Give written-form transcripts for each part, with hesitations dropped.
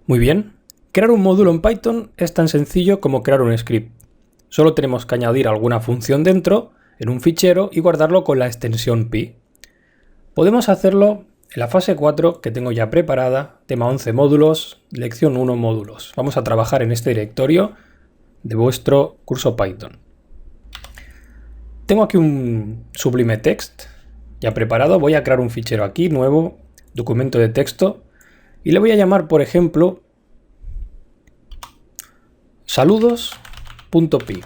Muy bien, crear un módulo en Python es tan sencillo como crear un script. Solo tenemos que añadir alguna función dentro, en un fichero, y guardarlo con la extensión py. Podemos hacerlo en la fase 4 que tengo ya preparada, tema 11 módulos, lección 1 módulos. Vamos a trabajar en este directorio de vuestro curso Python. Tengo aquí un Sublime Text ya preparado. Voy a crear un fichero aquí, nuevo, documento de texto, y le voy a llamar, por ejemplo, saludos.py.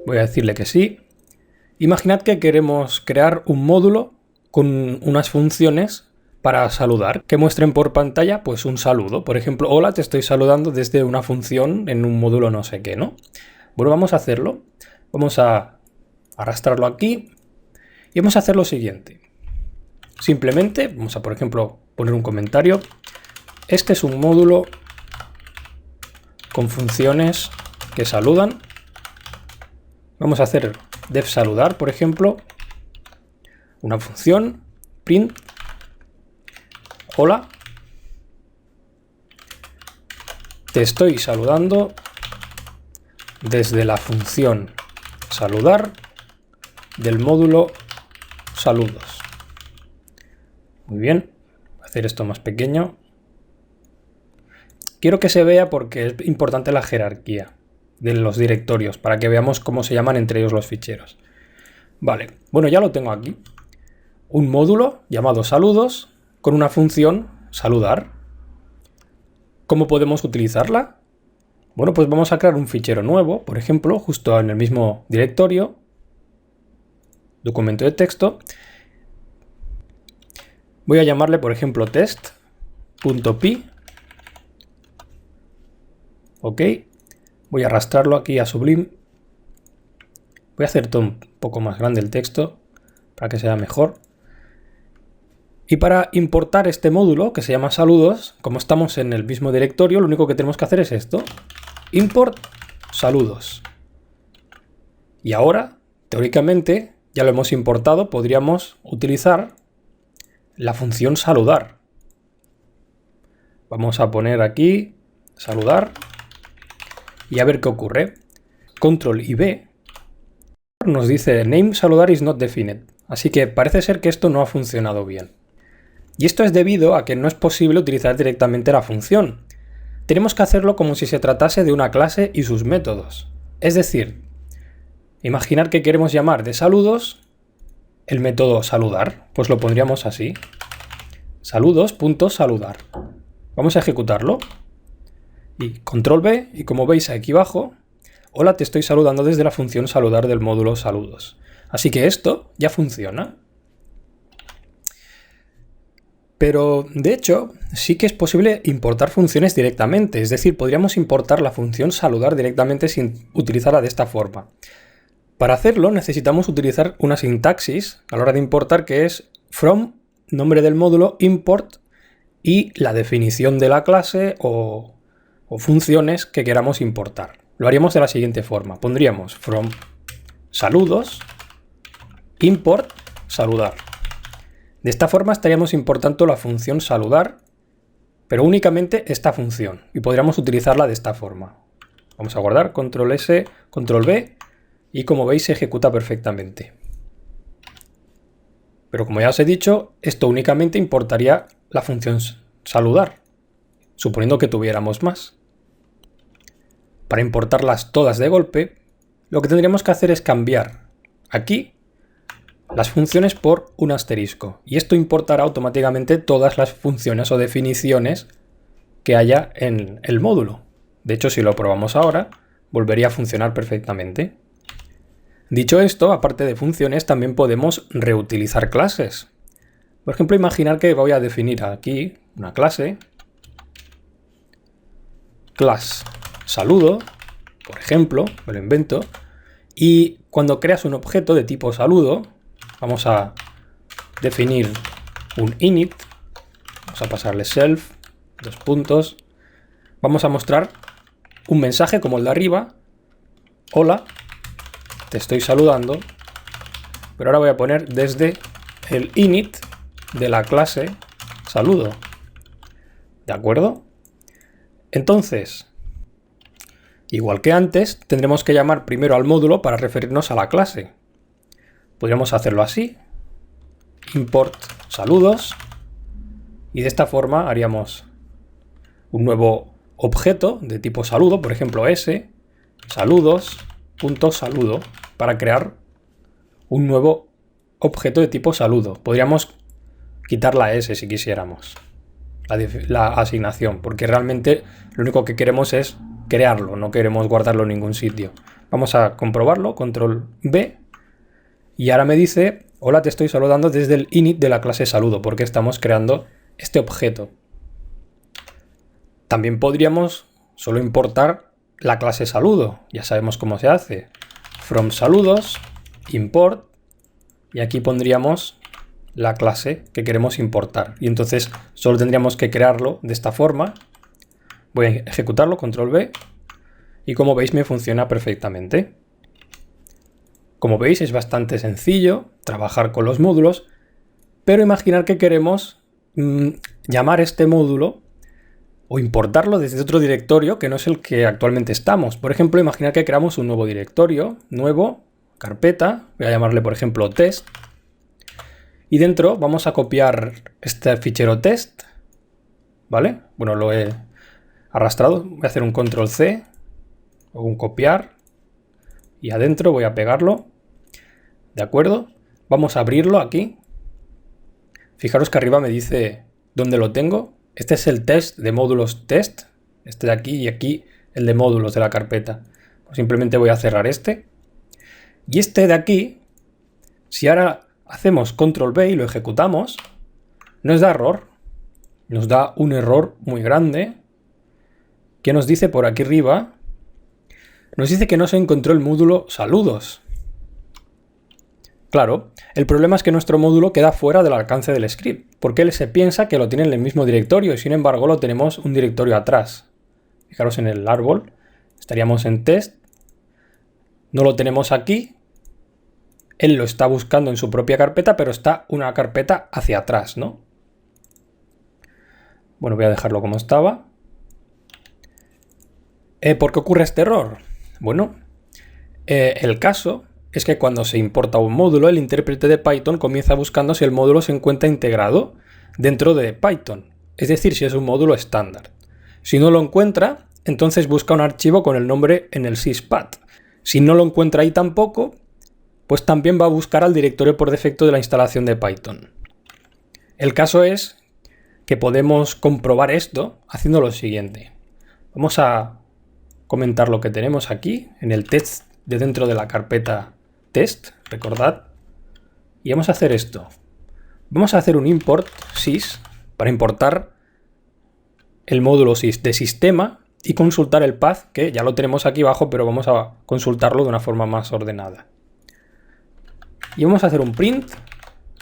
Voy a decirle que sí. Imaginad que queremos crear un módulo con unas funciones para saludar, que muestren por pantalla pues un saludo. Por ejemplo, hola, te estoy saludando desde una función en un módulo no sé qué, ¿no? Bueno, vamos a hacerlo. Vamos a arrastrarlo aquí y vamos a hacer lo siguiente. Simplemente vamos a, por ejemplo, poner un comentario. Este es un módulo con funciones que saludan. Vamos a hacer def saludar, por ejemplo, una función print hola, te estoy saludando desde la función saludar del módulo saludos. Muy bien, voy a hacer esto más pequeño. Quiero que se vea porque es importante la jerarquía de los directorios, para que veamos cómo se llaman entre ellos los ficheros. Vale, bueno, ya lo tengo aquí. Un módulo llamado saludos con una función saludar. ¿Cómo podemos utilizarla? Bueno, pues vamos a crear un fichero nuevo, por ejemplo, justo en el mismo directorio, documento de texto. Voy a llamarle, por ejemplo, test.py. Ok. Voy a arrastrarlo aquí a Sublime. Voy a hacer todo un poco más grande el texto para que sea mejor. Y para importar este módulo que se llama saludos, como estamos en el mismo directorio, lo único que tenemos que hacer es esto. Import saludos. Y ahora, teóricamente, ya lo hemos importado, podríamos utilizar la función saludar. Vamos a poner aquí saludar y a ver qué ocurre. Control y V nos dice name saludar is not defined. Así que parece ser que esto no ha funcionado bien. Y esto es debido a que no es posible utilizar directamente la función. Tenemos que hacerlo como si se tratase de una clase y sus métodos. Es decir, imaginar que queremos llamar de saludos el método saludar. Pues lo pondríamos así. Saludos.saludar. Vamos a ejecutarlo. Y control V, y como veis aquí abajo, hola, te estoy saludando desde la función saludar del módulo saludos. Así que esto ya funciona. Pero, de hecho, sí que es posible importar funciones directamente. Es decir, podríamos importar la función saludar directamente sin utilizarla de esta forma. Para hacerlo necesitamos utilizar una sintaxis a la hora de importar, que es from, nombre del módulo, import y la definición de la clase o funciones que queramos importar. Lo haríamos de la siguiente forma. Pondríamos from saludos import saludar. De esta forma estaríamos importando la función saludar, pero únicamente esta función, y podríamos utilizarla de esta forma. Vamos a guardar, control S, control V, y como veis se ejecuta perfectamente. Pero como ya os he dicho, esto únicamente importaría la función saludar, suponiendo que tuviéramos más. Para importarlas todas de golpe, lo que tendríamos que hacer es cambiar aquí las funciones por un asterisco. Y esto importará automáticamente todas las funciones o definiciones que haya en el módulo. De hecho, si lo probamos ahora, volvería a funcionar perfectamente. Dicho esto, aparte de funciones, también podemos reutilizar clases. Por ejemplo, imaginar que voy a definir aquí una clase, class saludo, por ejemplo, me lo invento, y cuando creas un objeto de tipo saludo, vamos a definir un init, vamos a pasarle self, dos puntos, vamos a mostrar un mensaje como el de arriba, hola, te estoy saludando, pero ahora voy a poner desde el init de la clase saludo. ¿De acuerdo? Entonces, igual que antes, tendremos que llamar primero al módulo para referirnos a la clase. Podríamos hacerlo así. Import saludos. Y de esta forma haríamos un nuevo objeto de tipo saludo, por ejemplo s, saludos.saludo, para crear un nuevo objeto de tipo saludo. Podríamos quitar la s si quisiéramos, la asignación, porque realmente lo único que queremos es crearlo, no queremos guardarlo en ningún sitio. Vamos a comprobarlo, control V, y ahora me dice, hola, te estoy saludando desde el init de la clase saludo, porque estamos creando este objeto. También podríamos solo importar la clase saludo, ya sabemos cómo se hace. From saludos, import, y aquí pondríamos la clase que queremos importar. Y entonces solo tendríamos que crearlo de esta forma. Voy a ejecutarlo, control V, y como veis me funciona perfectamente. Como veis es bastante sencillo trabajar con los módulos, pero imaginar que queremos llamar este módulo o importarlo desde otro directorio que no es el que actualmente estamos. Por ejemplo, imaginar que creamos un nuevo directorio, nuevo, carpeta, voy a llamarle por ejemplo test, y dentro vamos a copiar este fichero test, ¿vale? Bueno, lo he arrastrado, voy a hacer un control C o un copiar y adentro voy a pegarlo, ¿de acuerdo? Vamos a abrirlo aquí. Fijaros que arriba me dice dónde lo tengo. Este es el test de módulos test, este de aquí, y aquí el de módulos de la carpeta. Pues simplemente voy a cerrar este. Y este de aquí, si ahora hacemos control V y lo ejecutamos, nos da error. Nos da un error muy grande. ¿Qué nos dice por aquí arriba? Nos dice que no se encontró el módulo saludos. Claro, el problema es que nuestro módulo queda fuera del alcance del script, porque él se piensa que lo tiene en el mismo directorio y sin embargo lo tenemos un directorio atrás. Fijaros en el árbol, estaríamos en test, no lo tenemos aquí, él lo está buscando en su propia carpeta, pero está una carpeta hacia atrás, ¿no? Bueno, voy a dejarlo como estaba. ¿Por qué ocurre este error? Bueno, el caso es que cuando se importa un módulo, el intérprete de Python comienza buscando si el módulo se encuentra integrado dentro de Python, es decir, si es un módulo estándar. Si no lo encuentra, entonces busca un archivo con el nombre en el syspath. Si no lo encuentra ahí tampoco, pues también va a buscar al directorio por defecto de la instalación de Python. El caso es que podemos comprobar esto haciendo lo siguiente. Vamos a comentar lo que tenemos aquí en el test de dentro de la carpeta test, recordad, y vamos a hacer esto. Vamos a hacer un import sys para importar el módulo sys de sistema y consultar el path, que ya lo tenemos aquí abajo, pero vamos a consultarlo de una forma más ordenada. Y vamos a hacer un print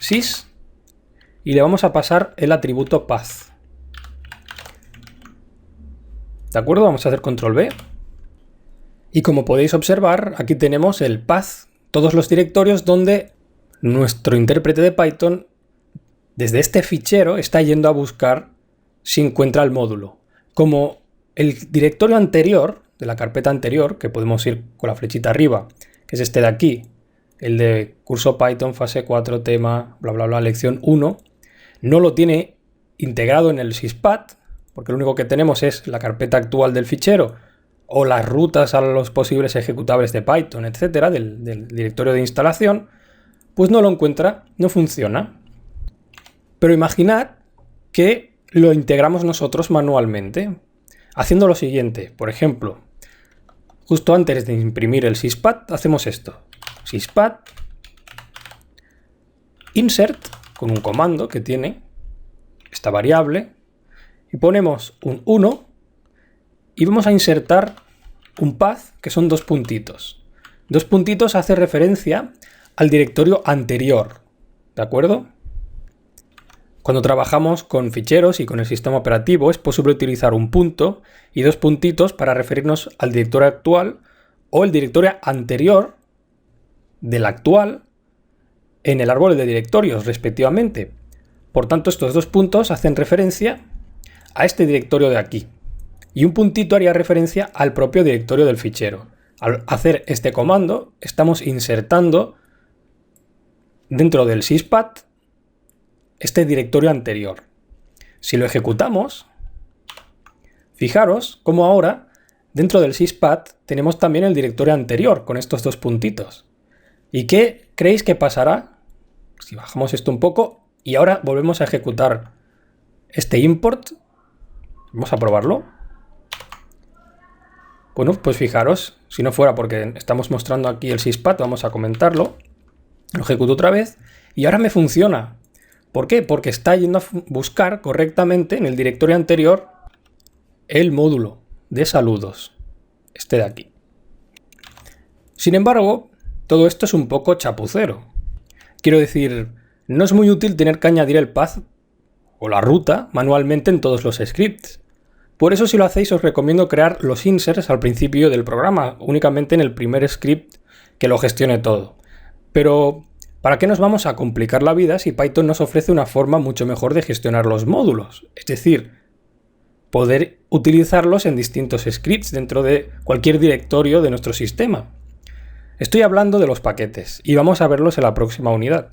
sys y le vamos a pasar el atributo path. ¿De acuerdo? Vamos a hacer control V. Y como podéis observar, aquí tenemos el path, todos los directorios donde nuestro intérprete de Python, desde este fichero, está yendo a buscar si encuentra el módulo. Como el directorio anterior, de la carpeta anterior, que podemos ir con la flechita arriba, que es este de aquí, el de curso Python, fase 4, tema, bla, bla, bla, lección 1, no lo tiene integrado en el syspath, porque lo único que tenemos es la carpeta actual del fichero, o las rutas a los posibles ejecutables de Python, etcétera, del directorio de instalación, pues no lo encuentra, no funciona. Pero imaginad que lo integramos nosotros manualmente, haciendo lo siguiente. Por ejemplo, justo antes de imprimir el syspath, hacemos esto. Syspath, insert, con un comando que tiene esta variable, y ponemos un 1, y vamos a insertar un path que son dos puntitos. Dos puntitos hace referencia al directorio anterior, ¿de acuerdo? Cuando trabajamos con ficheros y con el sistema operativo es posible utilizar un punto y dos puntitos para referirnos al directorio actual o el directorio anterior del actual en el árbol de directorios, respectivamente. Por tanto, estos dos puntos hacen referencia a este directorio de aquí. y un puntito haría referencia al propio directorio del fichero. Al hacer este comando, estamos insertando dentro del syspad este directorio anterior. Si lo ejecutamos, fijaros cómo ahora dentro del syspad tenemos también el directorio anterior con estos dos puntitos. ¿Y qué creéis que pasará si bajamos esto un poco y ahora volvemos a ejecutar este import? Vamos a probarlo. Bueno, pues fijaros, si no fuera porque estamos mostrando aquí el syspad, vamos a comentarlo. Lo ejecuto otra vez y ahora me funciona. ¿Por qué? Porque está yendo a buscar correctamente en el directorio anterior el módulo de saludos, este de aquí. Sin embargo, todo esto es un poco chapucero. Quiero decir, no es muy útil tener que añadir el path o la ruta manualmente en todos los scripts. Por eso, si lo hacéis, os recomiendo crear los inserts al principio del programa, únicamente en el primer script que lo gestione todo. Pero ¿para qué nos vamos a complicar la vida si Python nos ofrece una forma mucho mejor de gestionar los módulos? Es decir, poder utilizarlos en distintos scripts dentro de cualquier directorio de nuestro sistema. Estoy hablando de los paquetes y vamos a verlos en la próxima unidad.